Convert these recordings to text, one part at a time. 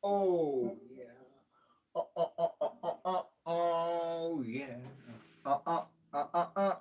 Oh yeah. Oh yeah. Uh, uh, uh, uh, uh.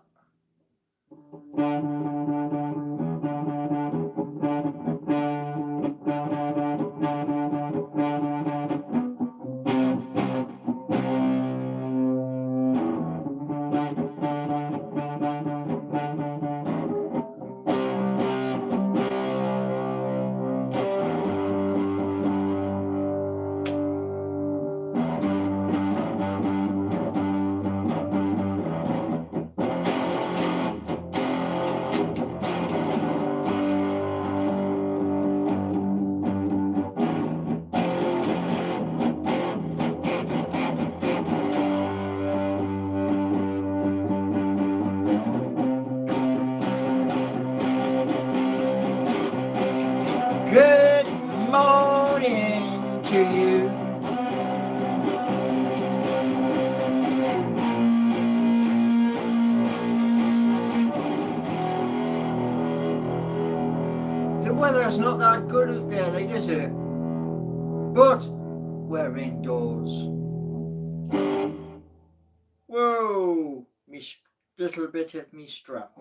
Good morning to you. The weather's not that good out there, like, is it? But we're indoors. Whoa, little bit of me strap.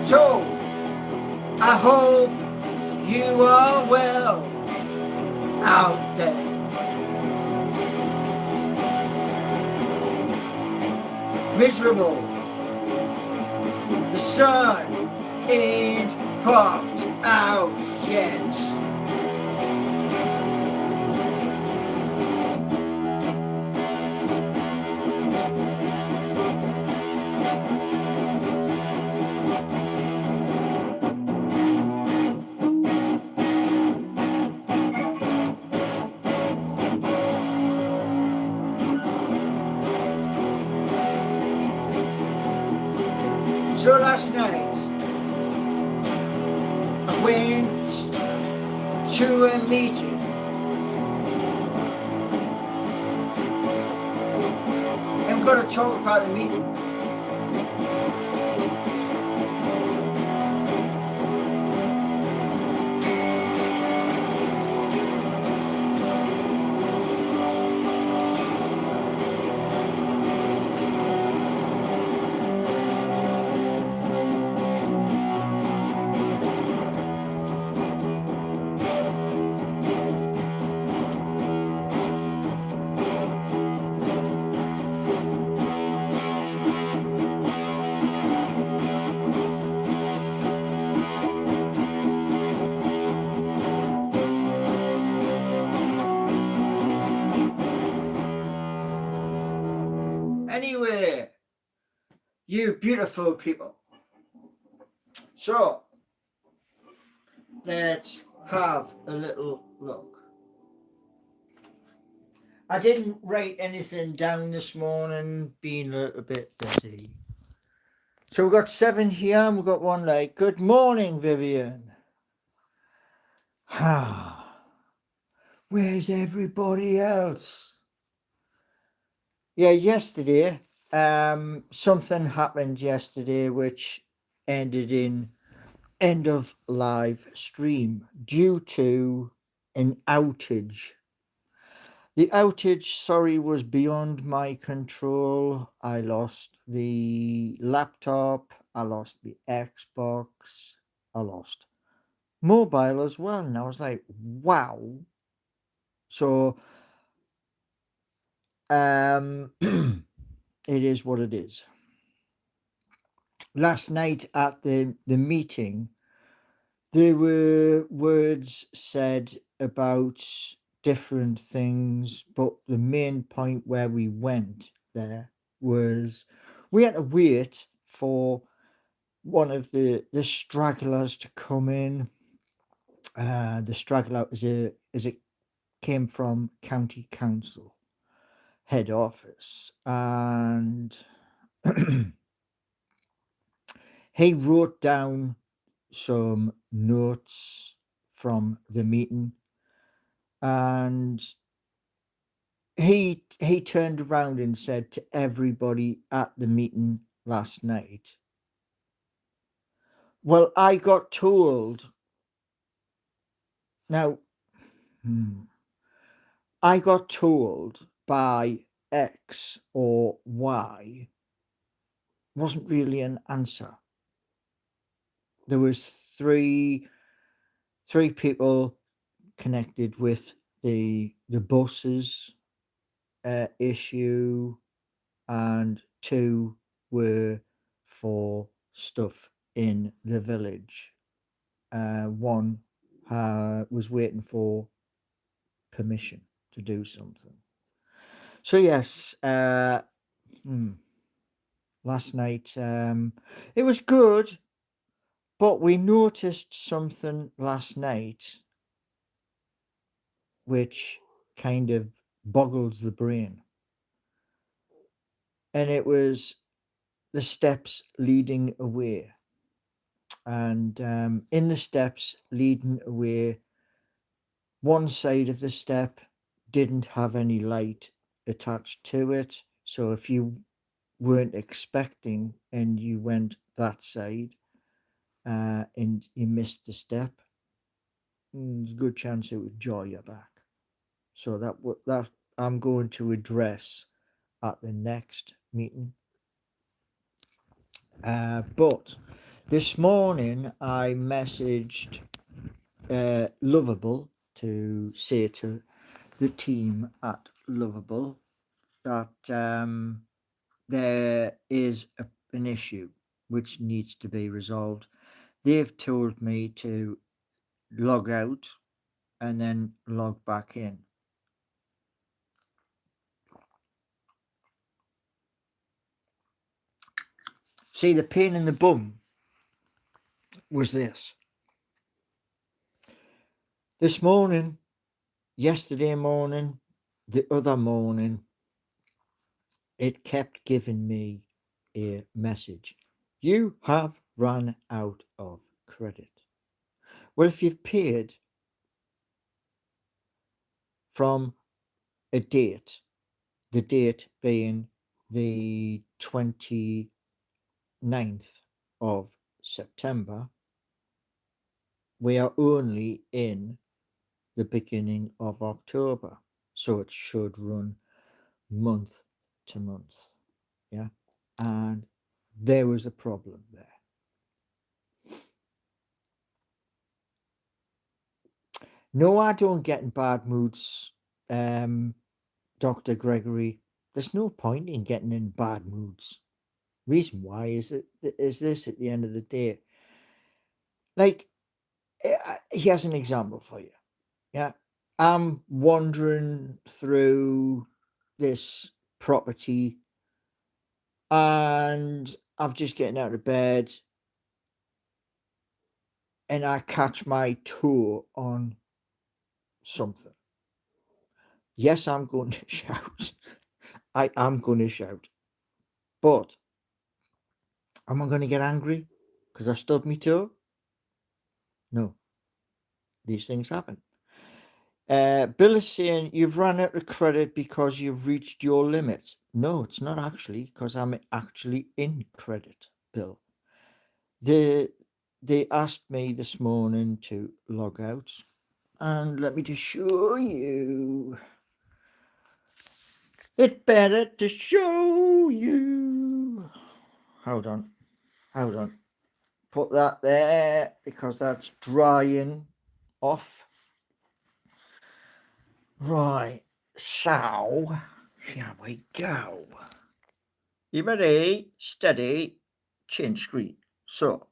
So, I hope you are well out there. Miserable. The sun ain't popped out yet. So last night, I went to a meeting. I'm going to talk about the meeting. Anyway, you beautiful people. So, let's have a little look. I didn't write anything down this morning, being a little bit busy. So we've got 7 here and we've got one like, good morning, Vivian. Where's everybody else? Yeah, yesterday, something happened yesterday which ended in end of live stream due to an outage. The outage, sorry, was beyond my control. I lost the laptop, I lost the Xbox, I lost mobile as well. And I was like, wow. So, it is what it is. Last night at the meeting, there were words said about different things, but the main point where we went there was we had to wait for one of the stragglers to come in. The straggler is a came from County Council head office, and he wrote down some notes from the meeting, and he turned around and said to everybody at the meeting last night, well, I got told now, I got told by X or Y wasn't really an answer. There was three people connected with the buses issue, and 2 were for stuff in the village. 1 was waiting for permission to do something. So yes, last night it was good, but we noticed something last night which kind of boggles the brain, and it was the steps leading away. And in the steps leading away, one side of the step didn't have any light attached to it, so if you weren't expecting and you went that side and you missed the step, there's a good chance it would jar your back. So that I'm going to address at the next meeting. But this morning I messaged Lovable to say to the team at Lovable that there is an issue which needs to be resolved. They've told me to log out and then log back in. See, the pain in the bum was this. This morning, yesterday morning, the other morning, it kept giving me a message. You have run out of credit. Well, if you've paid from a date, the date being the 29th of September, we are only in the beginning of October, so it should run month to month. Yeah, and there was a problem there. No, I don't get in bad moods, Dr. Gregory. There's no point in getting in bad moods. Reason why is this at the end of the day. Like, here's an example for you. Yeah, I'm wandering through this property and I've just getting out of bed and I catch my toe on something. Yes, I'm going to shout. I am going to shout. But am I going to get angry because I stubbed my toe? No. These things happen. Bill is saying you've run out of credit because you've reached your limit. No, it's not actually, because I'm actually in credit, Bill. They asked me this morning to log out, and let me just show you. It's better to show you. Hold on. Put that there because that's drying off. Right, so here we go. You ready? Steady, change screen. So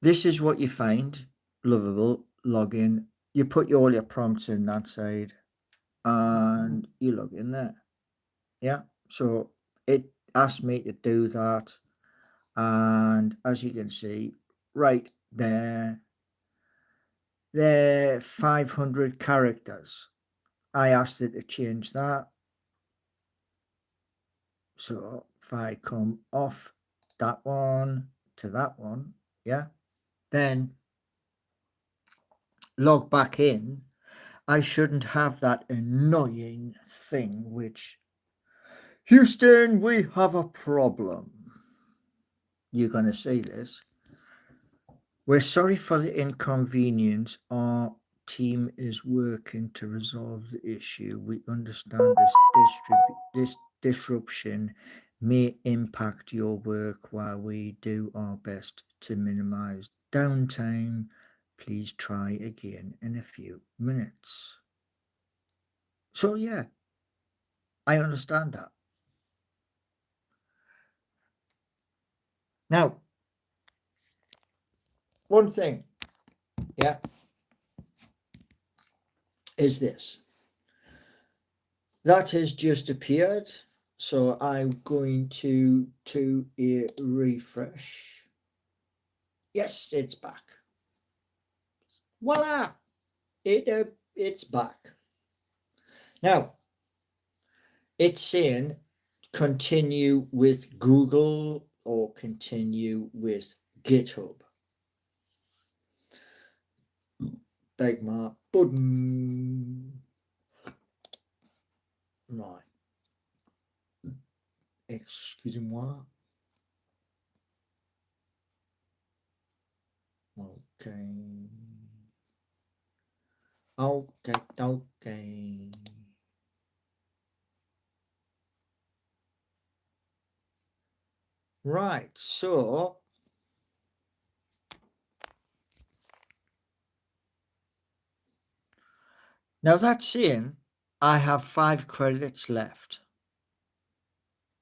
this is what you find. Lovable, login. You put all your prompts in that side and you log in there. Yeah, so it asked me to do that, and as you can see right there, they're 500 characters. I asked it to change that. So if I come off that one to that one, yeah, then log back in, I shouldn't have that annoying thing which, Houston, we have a problem. You're going to see this. We're sorry for the inconvenience. Our team is working to resolve the issue. We understand this disruption may impact your work while we do our best to minimize downtime. Please try again in a few minutes. So yeah, I understand that. Now, one thing, yeah, is this. That has just appeared. So I'm going to a refresh. Yes, it's back. Voila! It's back. Now, it's saying continue with Google or continue with GitHub. Beg my button. Right. Excusez-moi. Okay. Okay. Right, so now that's saying I have 5 credits left.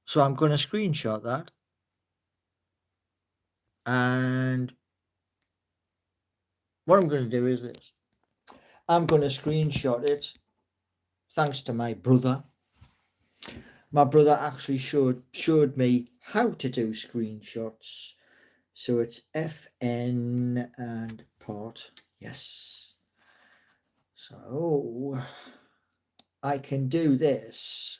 So I'm going to screenshot that. And what I'm going to do is this. I'm going to screenshot it thanks to my brother. My brother actually showed me how to do screenshots. So it's FN and part. Yes. So I can do this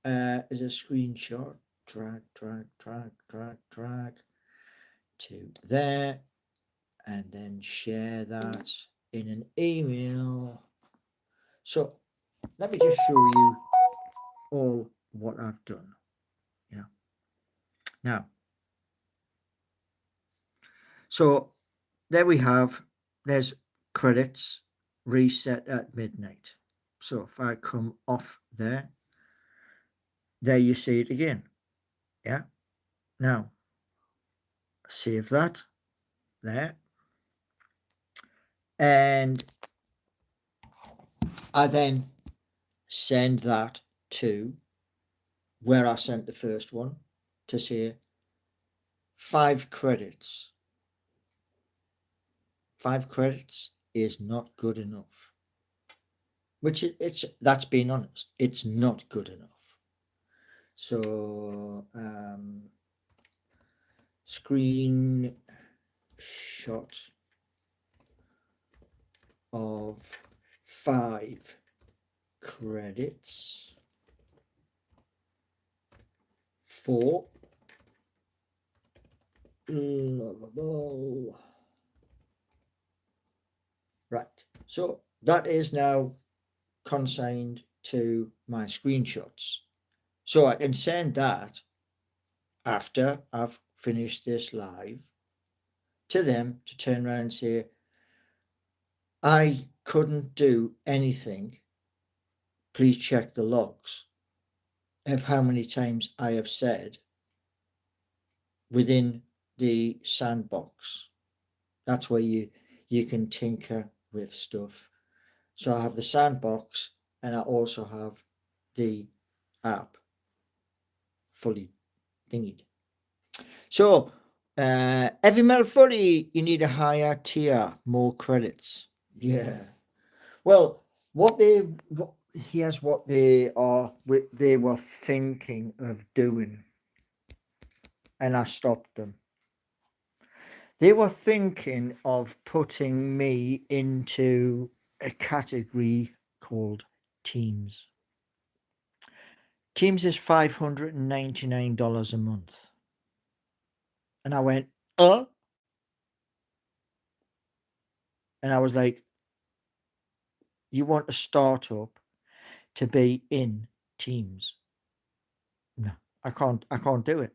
as a screenshot. Drag to there. And then share that in an email. So let me just show you all what I've done. Yeah. Now, so there we have, there's credits reset at midnight. So if I come off there you see it again. Yeah. Now, save that there. And I then send that to where I sent the first one to say 5 credits. 5 credits is not good enough. Which that's being honest. It's not good enough. So screenshot of 5 credits for right. So that is now consigned to my screenshots. So I can send that after I've finished this live to them to turn around and say, I couldn't do anything. Please check the logs of how many times I have said within the sandbox. That's where you can tinker with stuff. So I have the sandbox and I also have the app fully thingied. So Heavy Metal Footy, you need a higher tier, more credits. Yeah. Well, here's what they were thinking of doing, and I stopped them. They were thinking of putting me into a category called Teams. Teams is $599 a month. And I went, and I was like, you want a startup to be in Teams? No, I can't do it.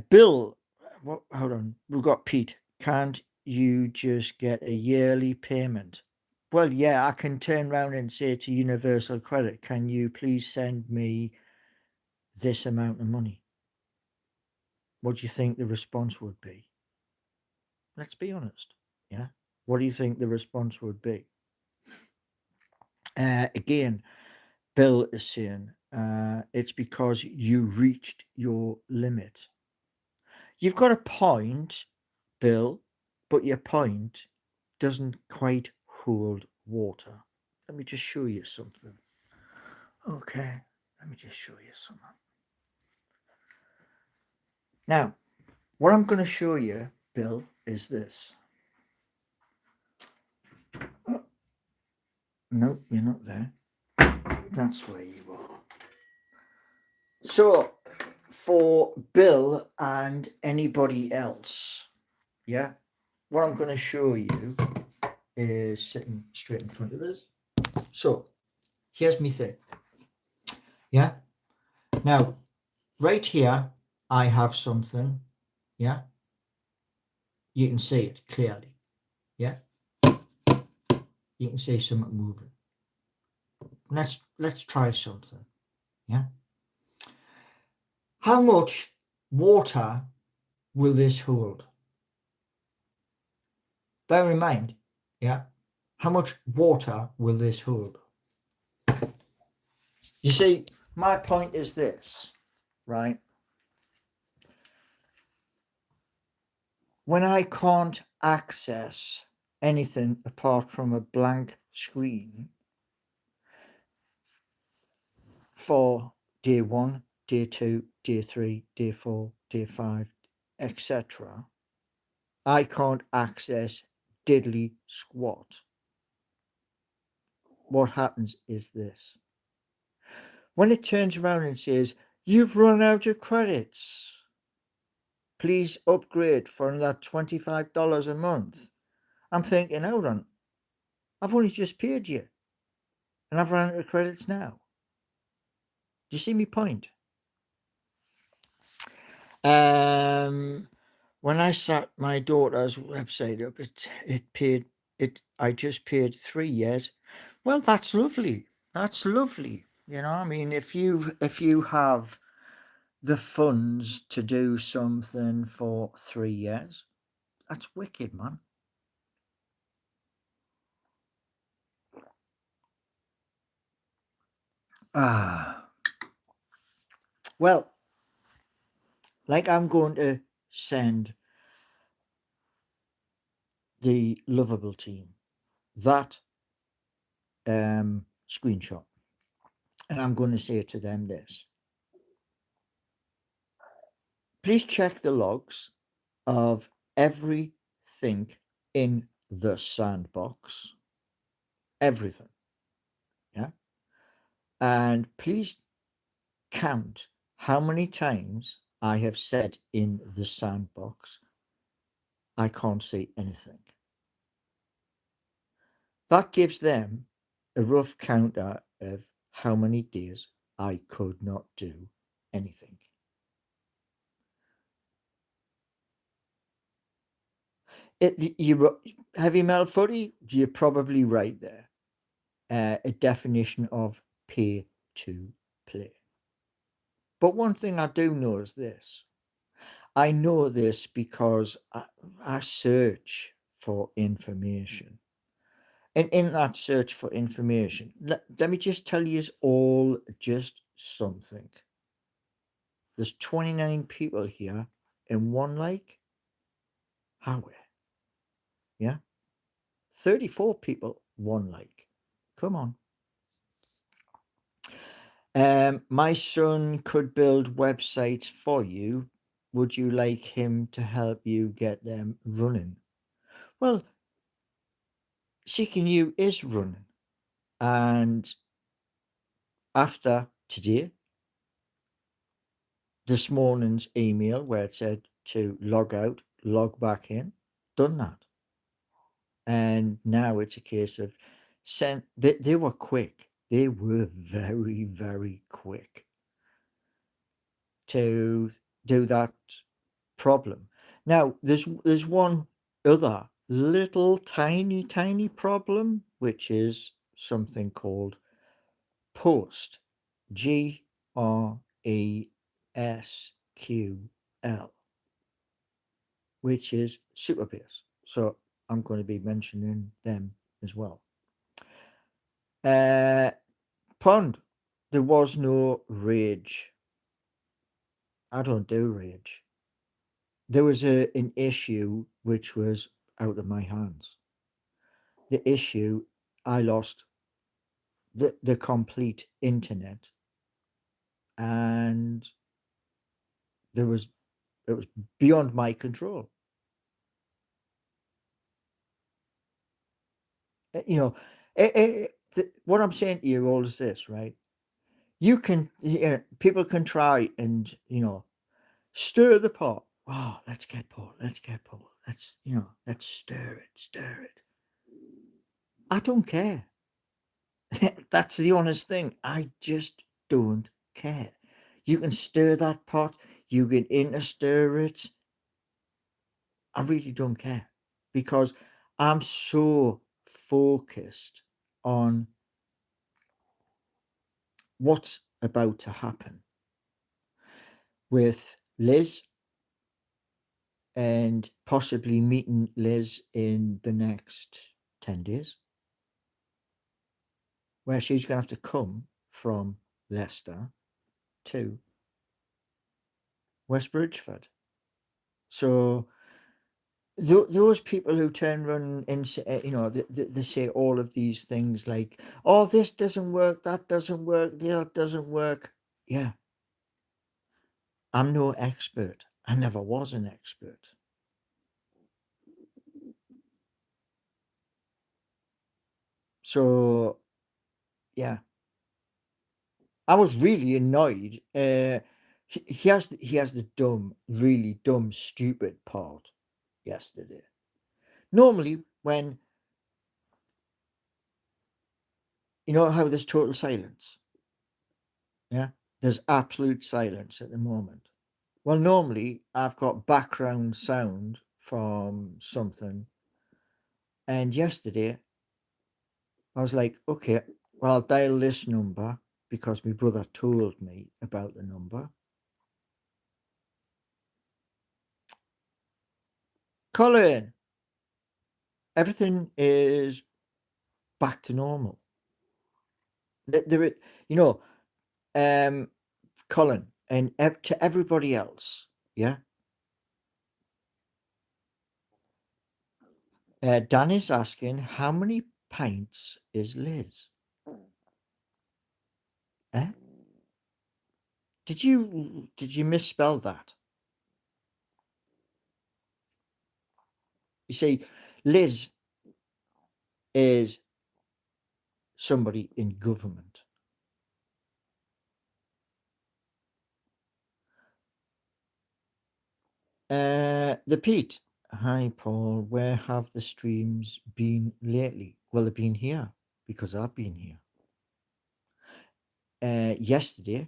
Bill, hold on, we've got Pete. Can't you just get a yearly payment? Well, yeah, I can turn around and say to Universal Credit, can you please send me this amount of money? What do you think the response would be? Let's be honest. Yeah. What do you think the response would be? Again, Bill is saying it's because you reached your limit. You've got a point, Bill, but your point doesn't quite hold water. Let me just show you something. Okay, let me just show you something. Now, what I'm going to show you, Bill, is this. Oh, no, you're not there. That's where you are. So, for Bill and anybody else, yeah, what I'm going to show you is sitting straight in front of us. So, here's me thing. Yeah. Now, right here, I have something. Yeah. You can see it clearly. Yeah. You can see something moving. Let's try something. Yeah. How much water will this hold? Bear in mind, yeah, how much water will this hold? You see, my point is this, right? When I can't access anything apart from a blank screen for day 1, day 2, day 3, day 4, day 5, etc., I can't access diddly squat. What happens is this. When it turns around and says, you've run out of credits, please upgrade for another $25 a month, I'm thinking, hold on, I've only just paid you and I've run out of credits now. Do you see me point? When I set my daughter's website up, I just paid 3 years. Well, that's lovely. That's lovely. You know, I mean, if you have the funds to do something for 3 years, that's wicked, man. Well, like I'm going to send the Lovable team that screenshot, and I'm going to say to them this. Please check the logs of everything in the sandbox. Everything. Yeah. And please count how many times I have said in the sandbox, I can't see anything. That gives them a rough counter of how many days I could not do anything. Heavy metal footy, you're probably right there. A definition of pay to play. But one thing I do know is this. I know this because I search for information. And in that search for information, let me just tell you all just something. There's 29 people here in one like. How? Yeah? 34 people, one like. Come on. My son could build websites for you would you like him to help you get them running? Well, CQ is running. And after today, this morning's email where it said to log out, log back in, done that. And now it's a case of they were quick. They were very, very quick to do that problem. Now there's one other little tiny problem, which is something called post, GRESQL, which is Supabase. So I'm going to be mentioning them as well. Pond, there was no rage. I don't do rage. There was an issue which was out of my hands. The issue, I lost the complete internet, and it was beyond my control. You know, what I'm saying to you all is this, right? You can, people can try and stir the pot. Oh, let's get Paul. Let's get Paul. Let's stir it. I don't care. That's the honest thing. I just don't care. You can stir that pot. You can interstir it. I really don't care because I'm so focused on what's about to happen with Liz and possibly meeting Liz in the next 10 days, where she's going to have to come from Leicester to West Bridgeford. So those people who turn around and say, they say all of these things like, oh, this doesn't work, that doesn't work, that doesn't work. Yeah. I'm no expert. I never was an expert. So, yeah. I was really annoyed. He has the really dumb, stupid part yesterday. Normally, when you know how there's total silence, yeah, there's absolute silence at the moment. Well, normally I've got background sound from something, and yesterday I was like, okay, well, I'll dial this number because my brother told me about the number. Colin, everything is back to normal. There, you know, Colin, and to everybody else, yeah. Dan is asking how many pints is Liz? Eh? Did you misspell that? You see, Liz is somebody in government. The Pete. Hi, Paul. Where have the streams been lately? Well, they've been here because I've been here. Yesterday,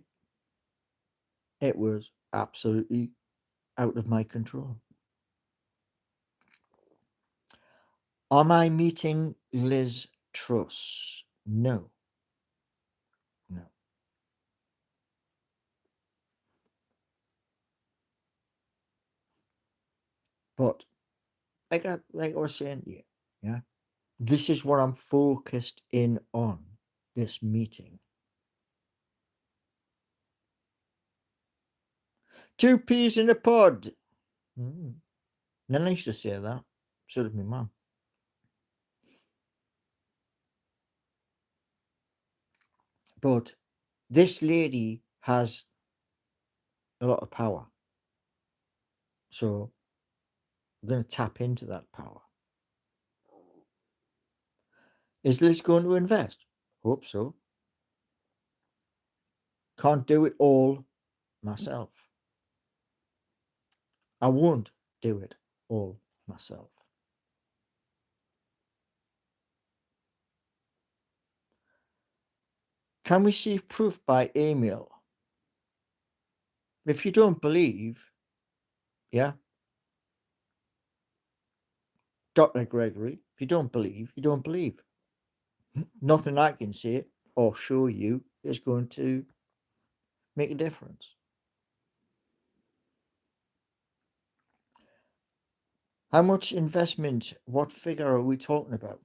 it was absolutely out of my control. Am I meeting Liz Truss? No. No. But like I was saying to you, yeah, this is what I'm focused in on this meeting. 2 peas in a pod. None used to say that. So did my mum. But this lady has a lot of power. So we're going to tap into that power. Is Liz going to invest? Hope so. Can't do it all myself. I won't do it all myself. Can receive proof by email. If you don't believe, yeah, Dr. Gregory, if you don't believe, you don't believe. Nothing I can say or show you is going to make a difference. How much investment, what figure are we talking about?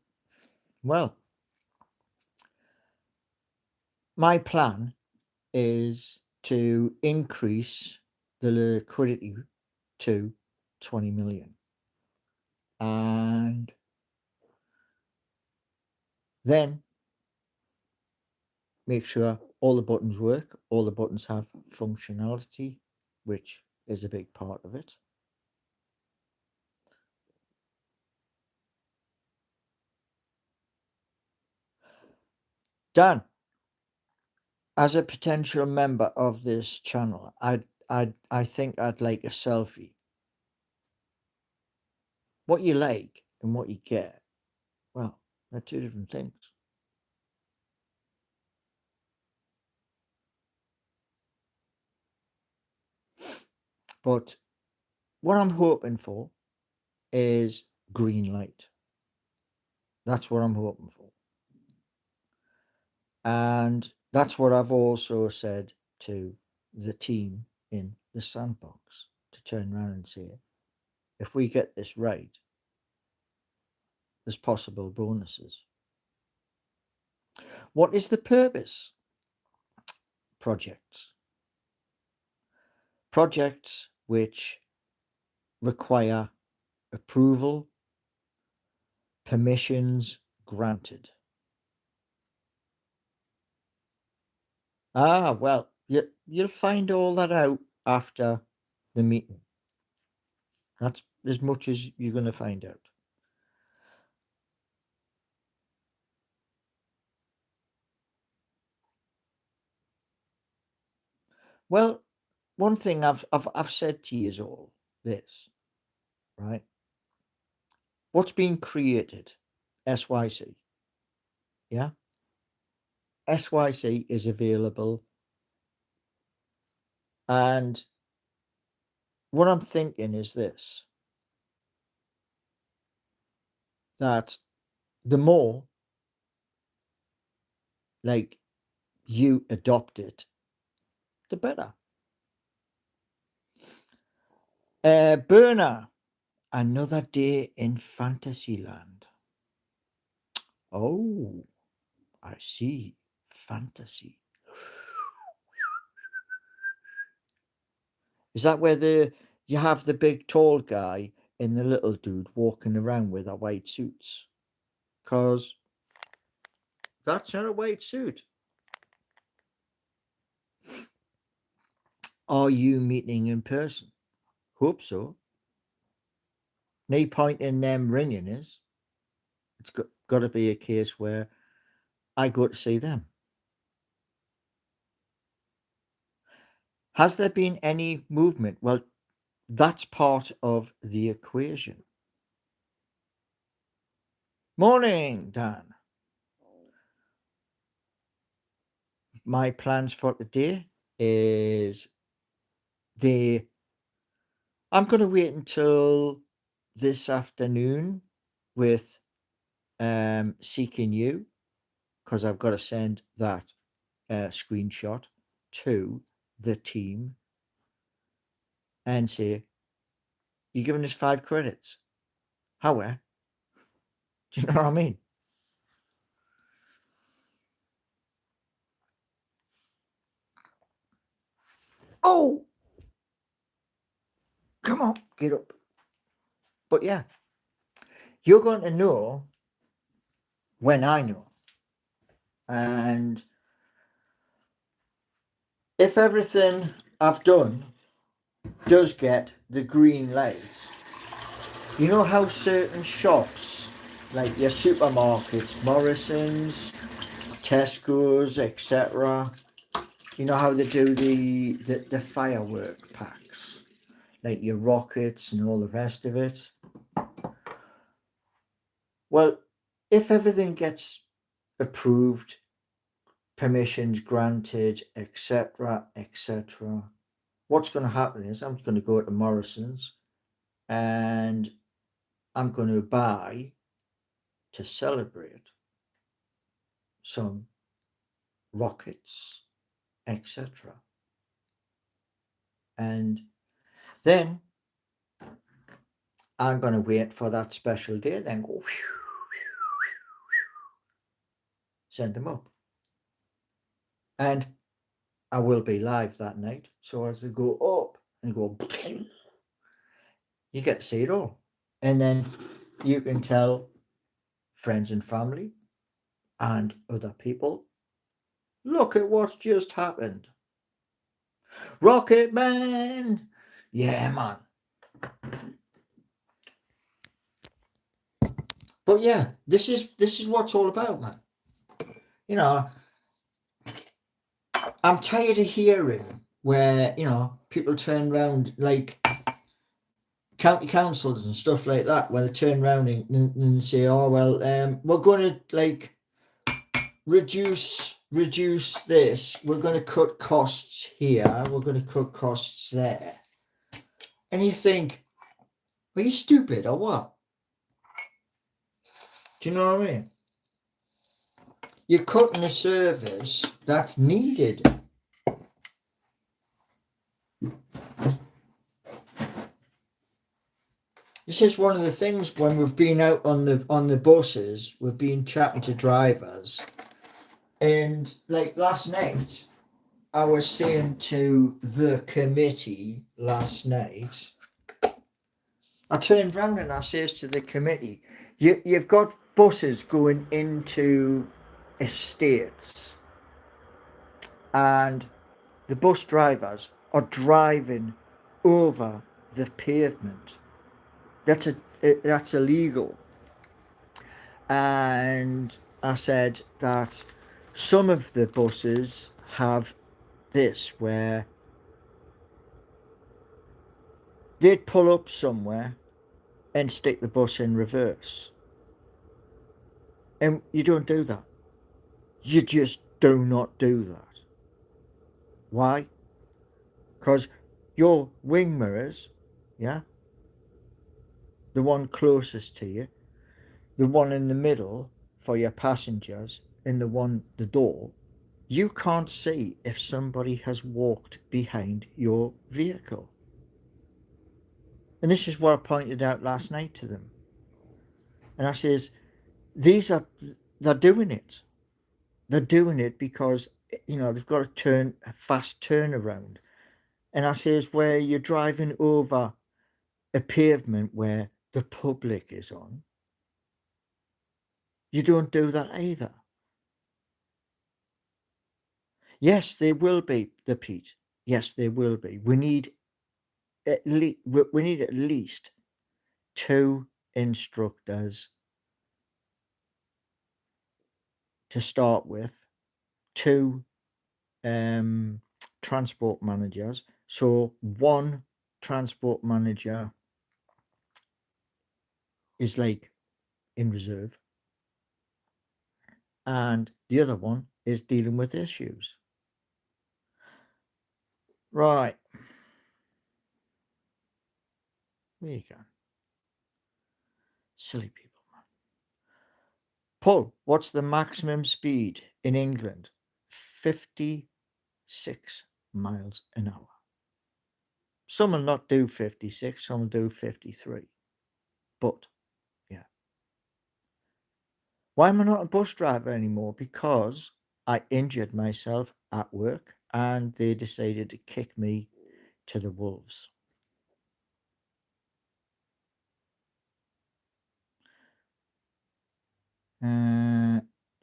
Well, my plan is to increase the liquidity to 20 million. And then make sure all the buttons work, all the buttons have functionality, which is a big part of it. Dan, as a potential member of this channel, I think I'd like a selfie. What you like and what you get, well, they're two different things. But what I'm hoping for is green light. That's what I'm hoping for. And that's what I've also said to the team in the sandbox, to turn around and say, if we get this right, there's possible bonuses. What is the purpose? Projects. Projects which require approval, permissions granted. Ah, well, you'll find all that out after the meeting. That's as much as you're going to find out. Well, one thing I've said to you is all this, right? What's being created? SYC. Yeah? SYC is available. And what I'm thinking is this, that the more like you adopt it, the better. Burner, another day in Fantasyland. Oh, I see. Fantasy. Is that where you have the big tall guy and the little dude walking around with their white suits? Because that's not a white suit. Are you meeting in person? Hope so. No point in them ringing is. It's got to be a case where I go to see them. Has there been any movement? Well, that's part of the equation. Morning, Dan. My plans for today is I'm going to wait until this afternoon with Seeking You, because I've got to send that screenshot to the team and say, you're giving us 5 credits. How? Do you know what I mean? Oh, come on, get up. But yeah, you're going to know when I know. And if everything I've done does get the green light, you know how certain shops, like your supermarkets, Morrison's, Tesco's, etc., you know how they do the firework packs, like your rockets and all the rest of it? Well, if everything gets approved, permissions granted, etc., etc., what's going to happen is I'm going to go to Morrison's and I'm going to buy, to celebrate, some rockets, etc. And then I'm going to wait for that special day, then go send them up. And I will be live that night. So as they go up and go, you get to see it all. And then you can tell friends and family and other people, look at what's just happened. Rocket Man! Yeah, man. But yeah, this is what it's all about, man. You know, I'm tired of hearing where, you know, people turn around, like county councils and stuff like that, where they turn around and say, oh, well, we're going to, like, reduce this. We're going to cut costs here. We're going to cut costs there. And you think, are you stupid or what? Do you know what I mean? You're cutting a service that's needed. This is one of the things when we've been out on the buses, we've been chatting to drivers, and like last night, I was saying to the committee last night, I turned round and I says to the committee, you've got buses going into estates, and the bus drivers are driving over the pavement. That's illegal. And I said that some of the buses have this, where they'd pull up somewhere and stick the bus in reverse. And you don't do that. You just do not do that. Why? Because your wing mirrors, yeah, the one closest to you, the one in the middle for your passengers, and the door, you can't see if somebody has walked behind your vehicle. And this is what I pointed out last night to them. And I says, they're doing it. They're doing it because, you know, they've got a fast turnaround. And I says, where you're driving over a pavement where the public is on, you don't do that either. Yes, there will be, the Pete. Yes, there will be. We need at least 2 instructors to start with, 2 transport managers. So one transport manager is like in reserve, and the other one is dealing with issues. Right. There you go. Silly people, man. Paul, what's the maximum speed in England? 56 miles an hour. Some will not do 56, some will do 53. But, yeah. Why am I not a bus driver anymore? Because I injured myself at work and they decided to kick me to the wolves.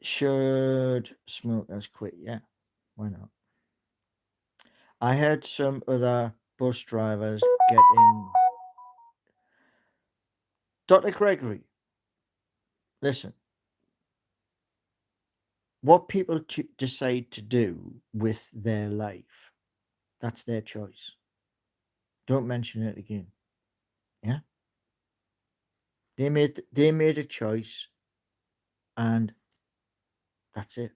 Should smokers quit? Yeah, why not? I heard some other bus drivers getting. Dr. Gregory, listen, what people decide to do with their life, that's their choice. Don't mention it again. Yeah? They made a choice, and that's it.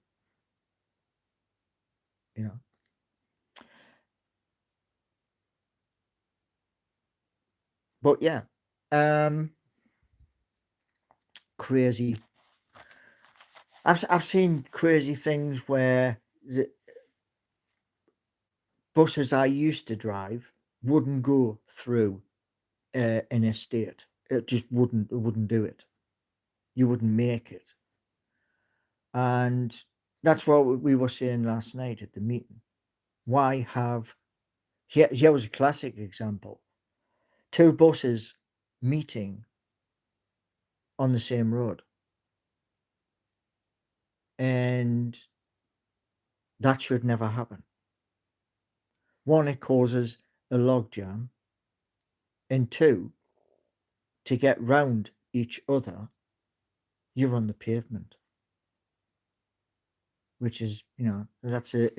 You know. But yeah. Crazy. I've seen crazy things where the buses I used to drive wouldn't go through an estate. It just wouldn't do it. You wouldn't make it. And that's what we were saying last night at the meeting. Why have here was a classic example. Two buses meeting on the same road. And that should never happen. One, it causes a logjam. And two, to get round each other, you're on the pavement. Which is, that's a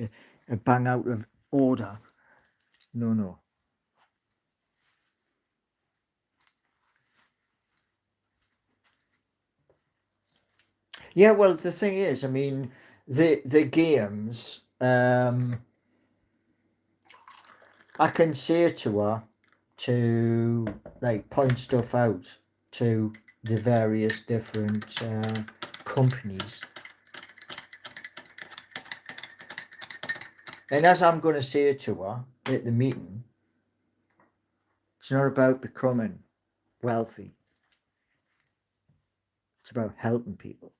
bang out of order. No. Yeah, well, the thing is, I mean, the games, I can say to her to like point stuff out to the various different companies. And as I'm going to say to her at the meeting, it's not about becoming wealthy. It's about helping people.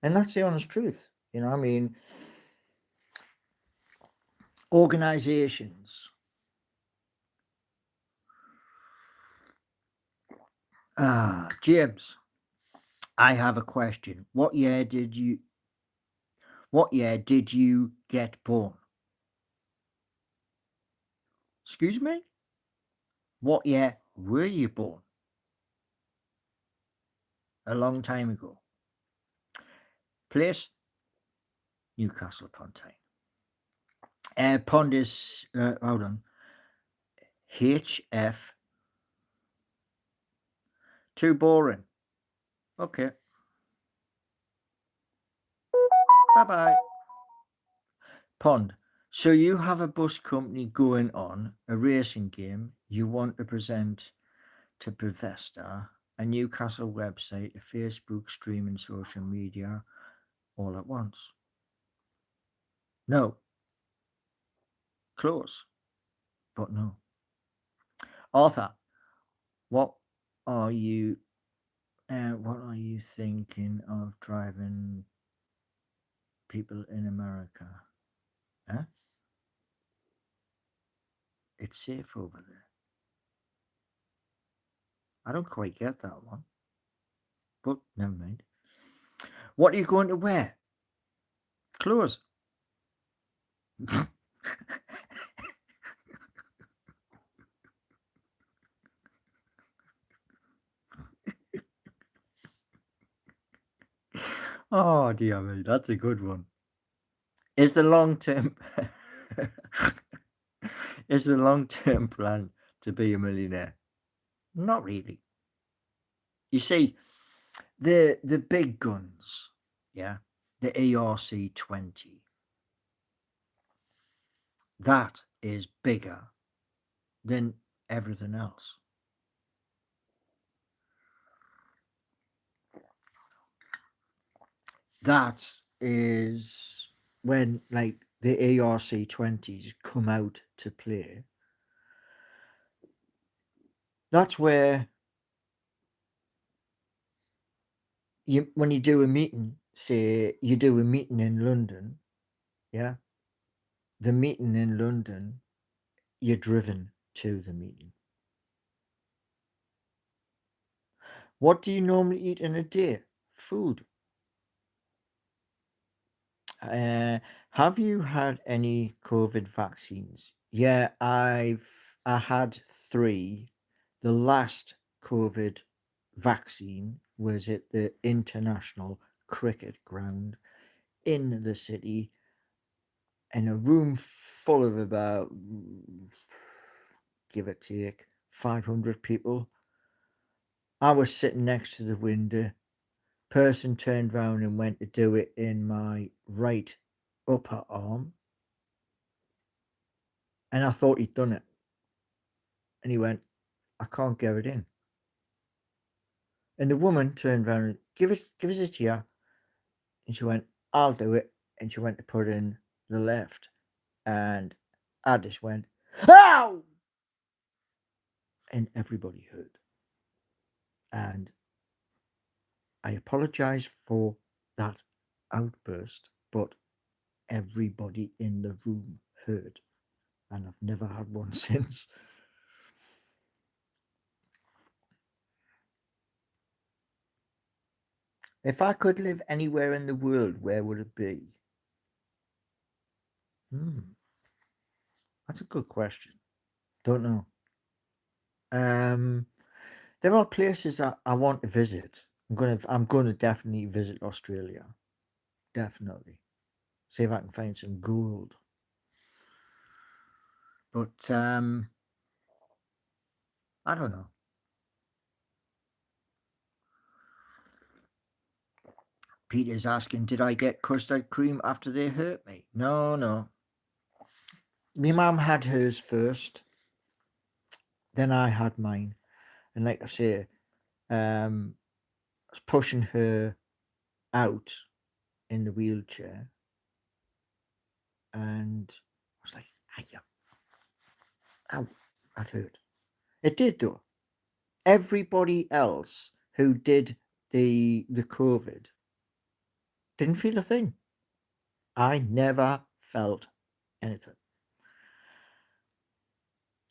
And that's the honest truth. I mean, organizations. James, I have a question. What year did you get born? Excuse me? What year were you born? A long time ago. Place? Newcastle upon Tyne. Pond is, hold on. HF. Too boring. Okay. Bye-bye. Pond. So you have a bus company going on, a racing game you want to present to Bethesda, a Newcastle website, a Facebook streaming social media, all at once. No. Close. But no. Arthur, what are you thinking of driving people in America? Huh? It's safe over there. I don't quite get that one. But never mind. What are you going to wear? Clothes. Oh dear me, that's a good one. Is the long term plan to be a millionaire? Not really. You see, the big guns, yeah, the ERC-20, that is bigger than everything else. That is when like the ERC-20s come out to play. That's where when you do a meeting, say you do a meeting in London, yeah, the meeting in London, you're driven to the meeting. What do you normally eat in a day? Food. Have you had any COVID vaccines Yeah, I had 3. The last COVID vaccine was at the International Cricket Ground in the city, in a room full of about, give or take, 500 people. I was sitting next to the window. Person turned round and went to do it in my right upper arm, and I thought he'd done it. And he went, I can't get it in. And the woman turned round and give us it here. And she went, I'll do it. And she went to put in the left. And I just went, ow! And everybody heard. And I apologize for that outburst, but everybody in the room heard. And I've never had one since. If I could live anywhere in the world, where would it be? That's a good question. Don't know. There are places I want to visit. I'm gonna definitely visit Australia. Definitely. See if I can find some gold. But I don't know. Peter's asking, did I get custard cream after they hurt me? No. My mum had hers first, then I had mine. And like I say, I was pushing her out in the wheelchair, and I was like, ow, that hurt. It did though. Everybody else who did the COVID didn't feel a thing. I never felt anything.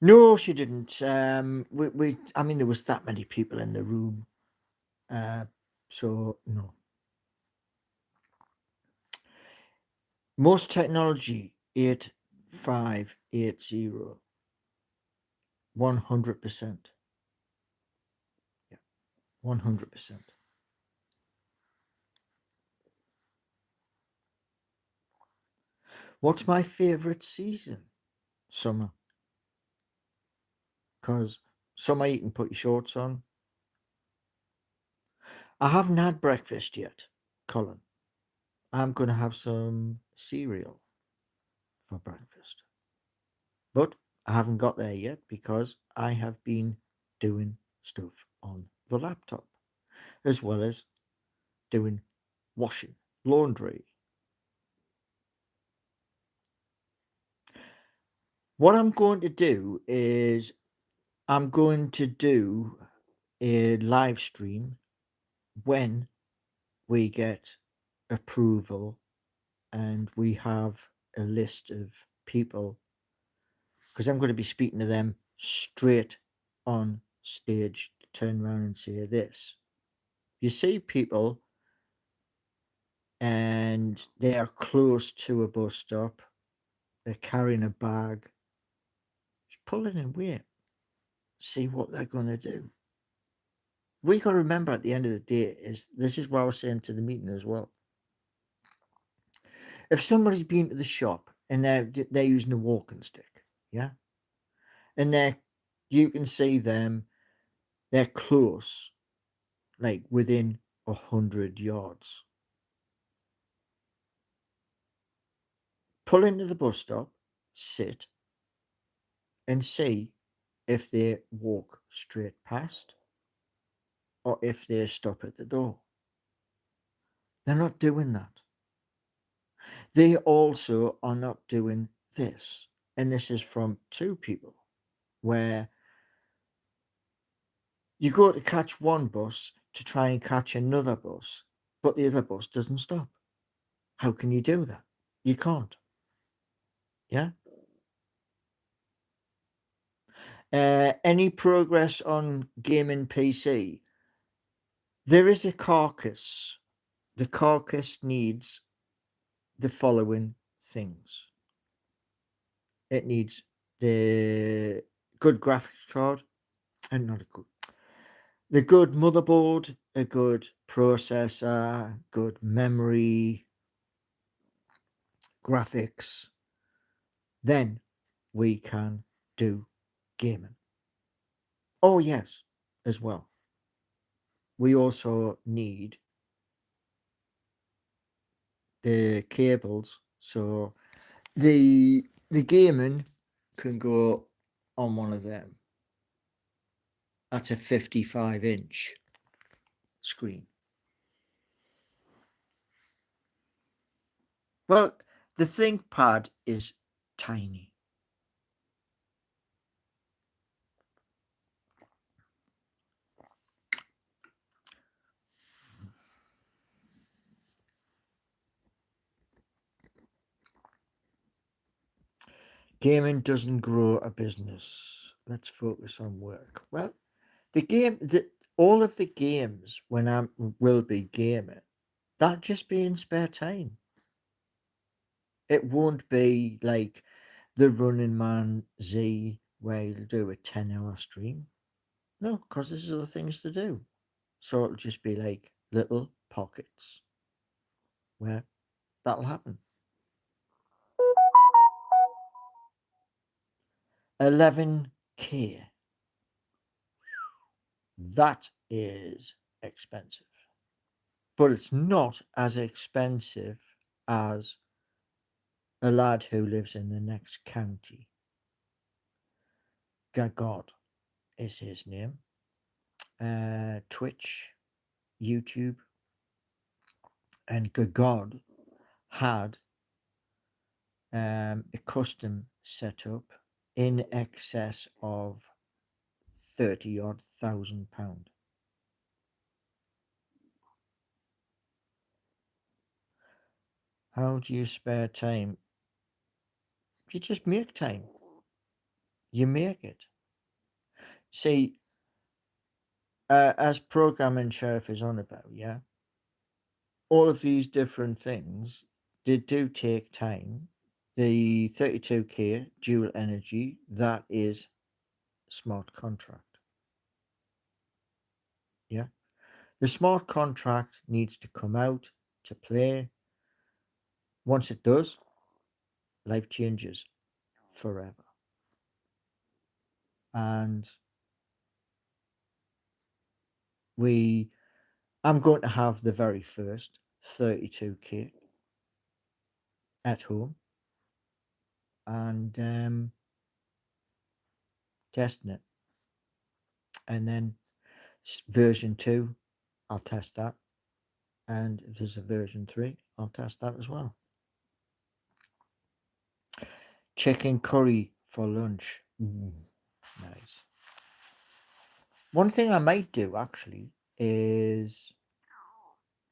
No, she didn't. I mean, there was that many people in the room, so no. Most technology 8580. 100%. Yeah, 100%. What's my favorite season? Summer. Because summer you can put your shorts on. I haven't had breakfast yet, Colin. I'm going to have some cereal for breakfast. But I haven't got there yet because I have been doing stuff on the laptop, as well as doing washing, laundry. What I'm going to do is I'm going to do a live stream when we get approval and we have a list of people, because I'm going to be speaking to them straight on stage to turn around and say this. You see people and they are close to a bus stop, they're carrying a bag, just pull it and wait, see what they're going to do. We got to remember at the end of the day is this is what I was saying to the meeting as well. If somebody's been to the shop and they're using a walking stick, yeah, and you can see them, they're close, like within 100 yards. Pull into the bus stop, sit, and see if they walk straight past or if they stop at the door. They're not doing that. They also are not doing this. And this is from 2 people, where you go to catch one bus to try and catch another bus, but the other bus doesn't stop. How can you do that? You can't. Yeah. Any progress on gaming PC? There is a carcass. The carcass needs the following things. It needs the good graphics card, and not a good, the good motherboard, a good processor, good memory, graphics, then we can do gaming. Oh, yes, as well. We also need the cables, so the gaming can go on one of them. That's a 55-inch screen. Well, the ThinkPad is tiny. Gaming doesn't grow a business. Let's focus on work. Well, all of the games when I will be gaming, that'll just be in spare time. It won't be like the Running Man Z where you'll do a 10-hour stream. No, because there's other things to do. So it'll just be like little pockets where that'll happen. 11K. That is expensive. But it's not as expensive as a lad who lives in the next county. Gagod is his name. Twitch, YouTube, and Gagod had a custom setup in excess of 30-odd thousand pound. How do you spare time? You just make time. You make it. See, as programming Sheriff is on about, yeah, all of these different things, they do take time. The 32K dual energy, that is smart contract. Yeah. The smart contract needs to come out to play. Once it does, life changes forever. And I'm going to have the very first 32K at home and testing it. And then version 2, I'll test that. And if there's a version 3, I'll test that as well. Chicken curry for lunch. Nice. One thing I might do actually is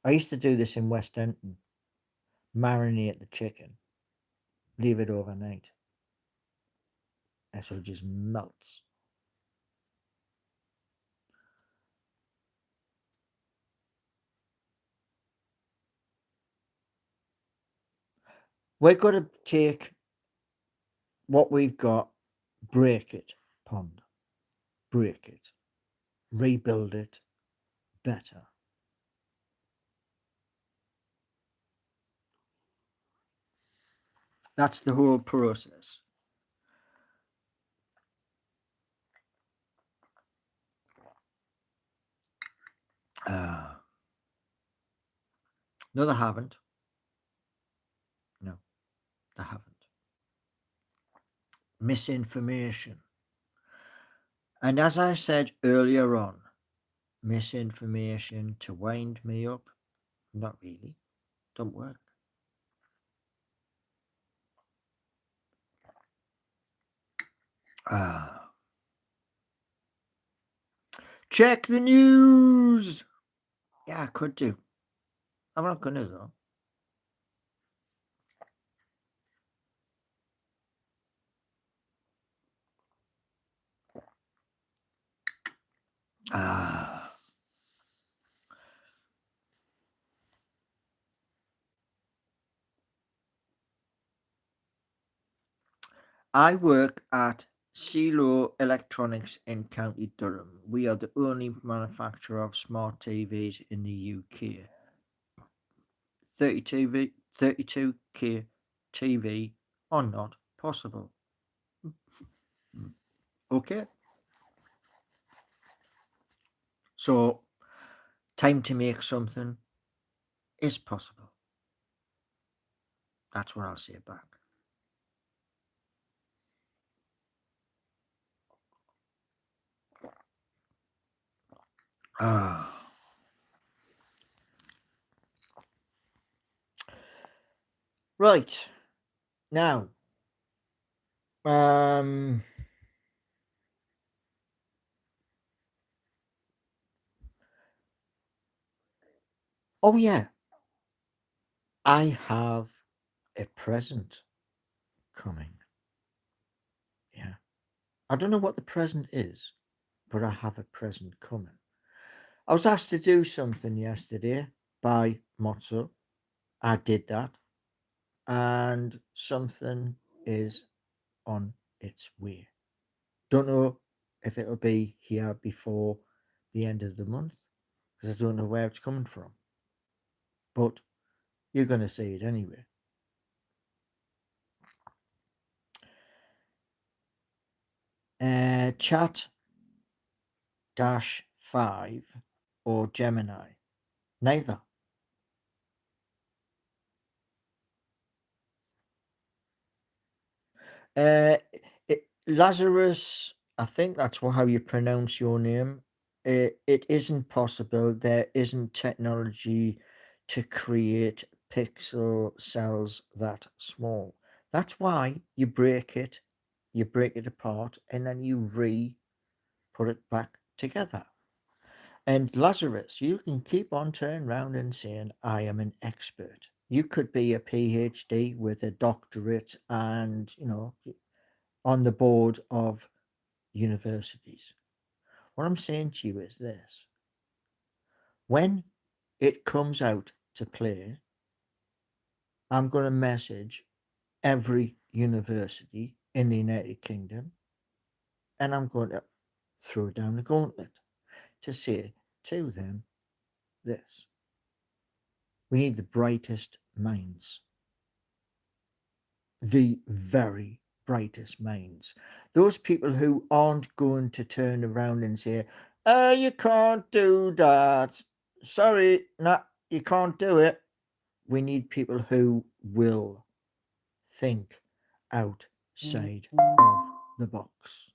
I used to do this in West Denton. Marinate the chicken, leave it overnight, and so it just melts. We're going to take what we've got, break it, pond, break it, rebuild it better. That's the whole process. No, they haven't. No, they haven't. Misinformation. And as I said earlier on, misinformation to wind me up, not really. Don't work. Check the news. Yeah, I could do. I'm not gonna though. I work at Silo Electronics in County Durham. We are the only manufacturer of smart TVs in the UK. 32K TV are not possible. Okay, so time to make something is possible. That's what I'll say back. Ah. Right. Now, oh yeah, I have a present coming. Yeah. I don't know what the present is, but I have a present coming. I was asked to do something yesterday by Mozzo. I did that, and something is on its way. Don't know if it'll be here before the end of the month because I don't know where it's coming from, but you're going to see it anyway. Chat dash 5 or Gemini? Neither. Uh, Lazarus, I think that's how you pronounce your name. It isn't possible. There isn't technology to create pixel cells that small. That's why you break it apart, and then you put it back together. And Lazarus, you can keep on turning around and saying, I am an expert. You could be a PhD with a doctorate and, on the board of universities. What I'm saying to you is this: when it comes out to play, I'm going to message every university in the United Kingdom and I'm going to throw down the gauntlet to say to them this: we need the brightest minds, the very brightest minds. Those people who aren't going to turn around and say, you can't do that. Sorry, no, you can't do it. We need people who will think outside of the box.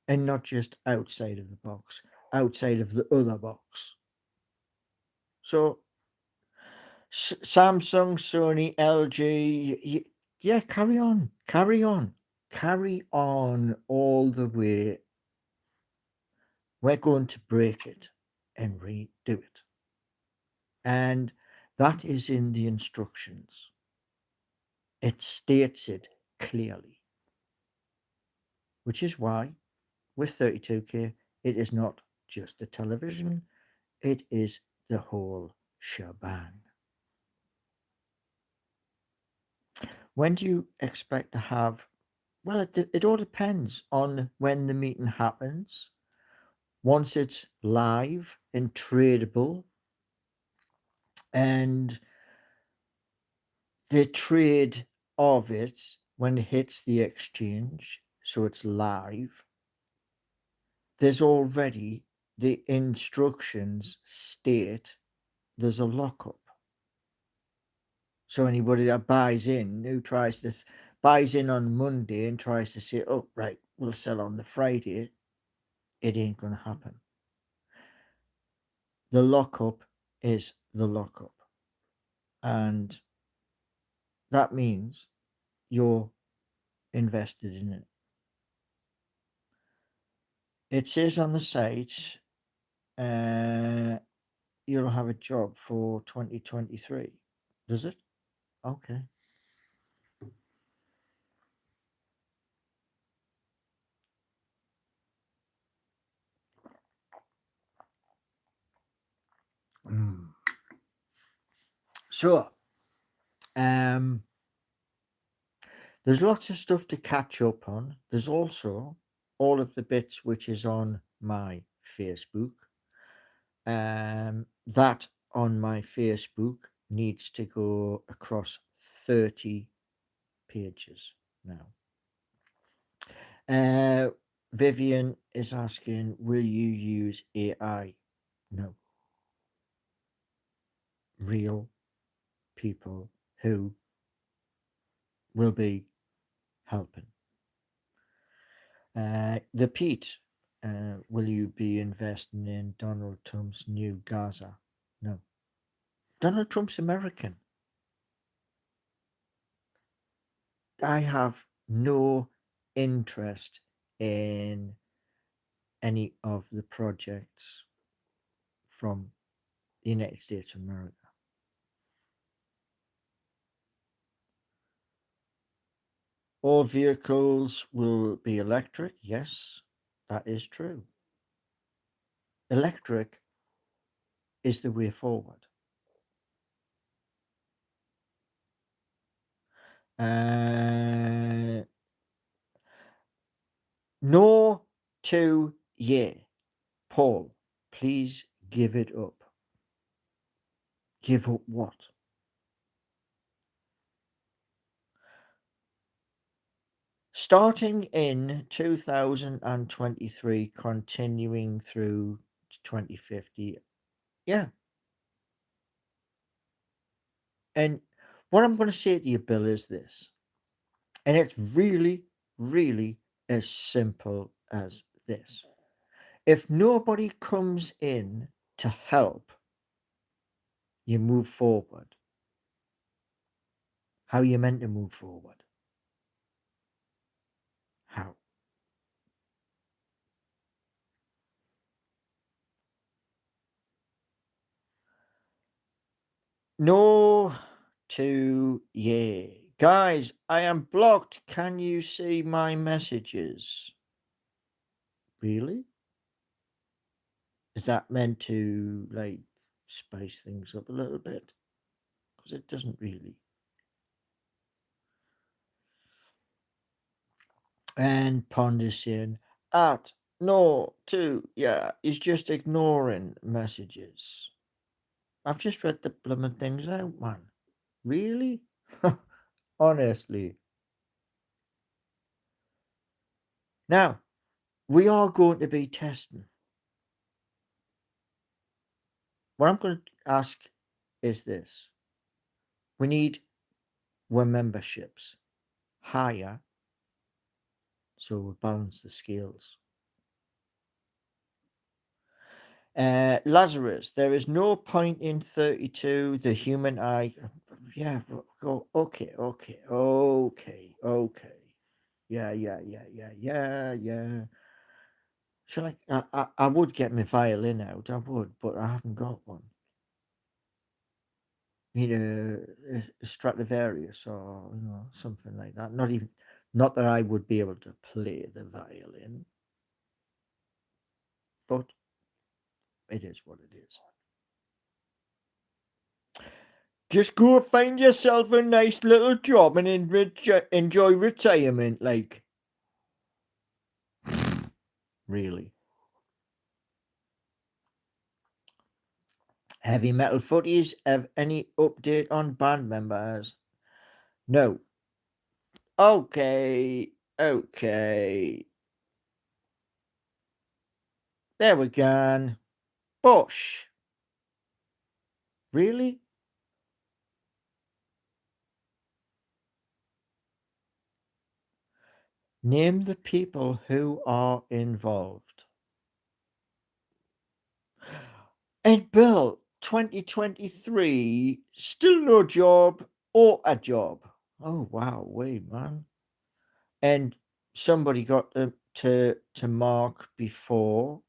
And not just outside of the box, outside of the other box. So, Samsung, Sony, LG, yeah, carry on, carry on, carry on all the way. We're going to break it and redo it. And that is in the instructions. It states it clearly, which is why with 32K, it is not just the television, it is the whole shebang. When do you expect to have? Well, it all depends on when the meeting happens. Once it's live and tradable, and the trade of it when it hits the exchange, so it's live, there's already the instructions state there's a lockup. So anybody that buys in, who buys in on Monday and tries to say, oh, right, we'll sell on the Friday, it ain't going to happen. The lockup is the lockup. And that means you're invested in it. It says on the site, you'll have a job for 2023. Does it? Okay. So, There's lots of stuff to catch up on. There's also all of the bits which is on my Facebook. That on my Facebook needs to go across 30 pages now. Vivian is asking, will you use AI? No. Real people who will be helping. The Pete, will you be investing in Donald Trump's new Gaza? No. Donald Trump's American. I have no interest in any of the projects from the United States of America. All vehicles will be electric. Yes, that is true. Electric is the way forward. No to yeah. Paul, please give it up. Give up what? Starting in 2023, continuing through 2050. Yeah. And what I'm going to say to you, Bill, is this. And it's really, really as simple as this. If nobody comes in to help, you move forward. How are you meant to move forward? How? No to yeah. Guys, I am blocked. Can you see my messages? Really? Is that meant to, like, spice things up a little bit? Because it doesn't really. And Pond is saying, at no to yeah, he's just ignoring messages. I've just read the blooming things out, man. Really? Honestly. Now, we are going to be testing. What I'm going to ask is this. We need our memberships higher so we balance the scales. Lazarus, there is no point in 32. The human eye. Yeah, go. Okay. Yeah. Shall I would get my violin out. I would, but I haven't got one. Need a Stradivarius or something like that. Not that I would be able to play the violin, but it is what it is. Just go find yourself a nice little job and enjoy retirement, like. Really. Heavy Metal Footies, have any update on band members? No. Okay. There we go. Bush. Really? Name the people who are involved. And Bill, 2023, still no job or a job. Oh, wow, wait, man. And somebody got to Mark before,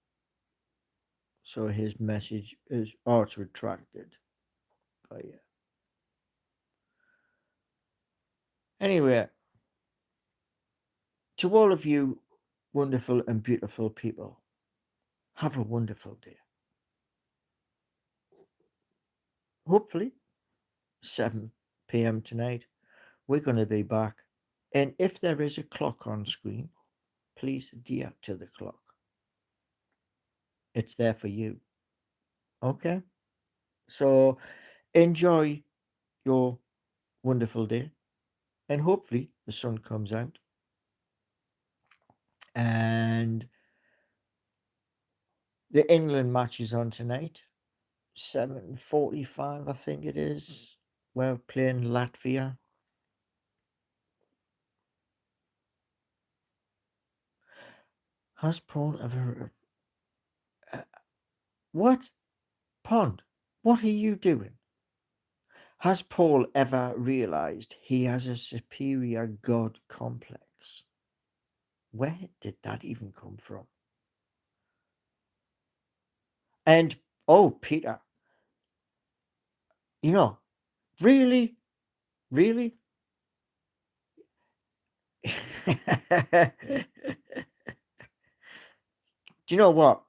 so his message is it's retracted. Oh, yeah. Anyway, to all of you wonderful and beautiful people, have a wonderful day. Hopefully, 7 p.m. tonight, we're going to be back And if there is a clock on screen, please adhere to the clock. It's there for you. Okay? So enjoy your wonderful day. And hopefully the sun comes out. And the England match is on tonight. 7:45, I think it is. We're playing Latvia. Has Paul ever... what? Pond, what are you doing? Has Paul ever realized he has a superior God complex? Where did that even come from? And, oh, Peter, you know, really? Really? Do you know what?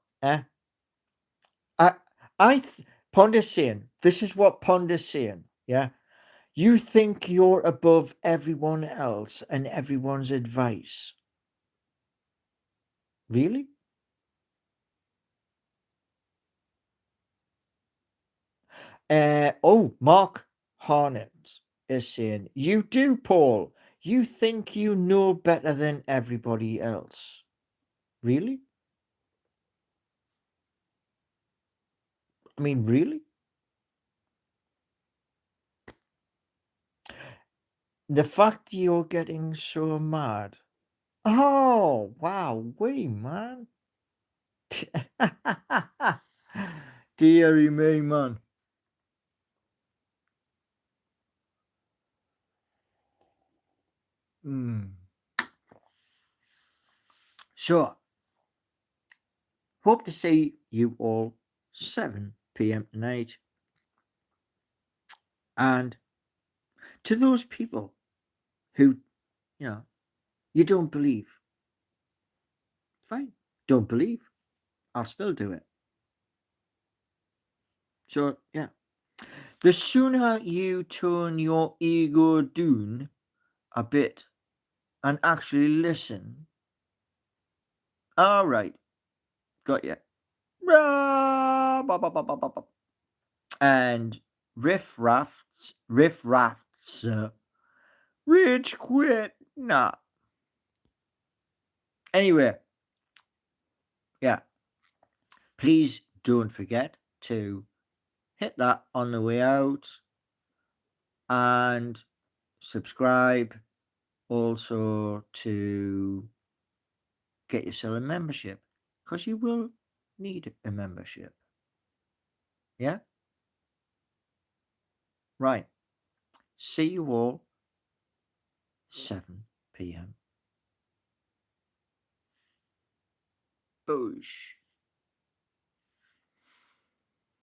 I, Pond is saying, this is what Pond is saying, yeah? You think you're above everyone else and everyone's advice. Really? Mark Harnett is saying, you do, Paul. You think you know better than everybody else. Really? I mean, really? The fact you're getting so mad. Oh, wow, way, man. Deary me, man. So, hope to see you all 7 p.m. tonight. And to those people who, you don't believe, fine, don't believe, I'll still do it. So, yeah. The sooner you turn your ego down a bit and actually listen. All right, got you. And riff rafts, rich quit. Nah. Anyway, yeah. Please don't forget to hit that on the way out and subscribe also to get yourself a membership because you will need a membership. Yeah? Right. See you all 7 p.m. Boosh.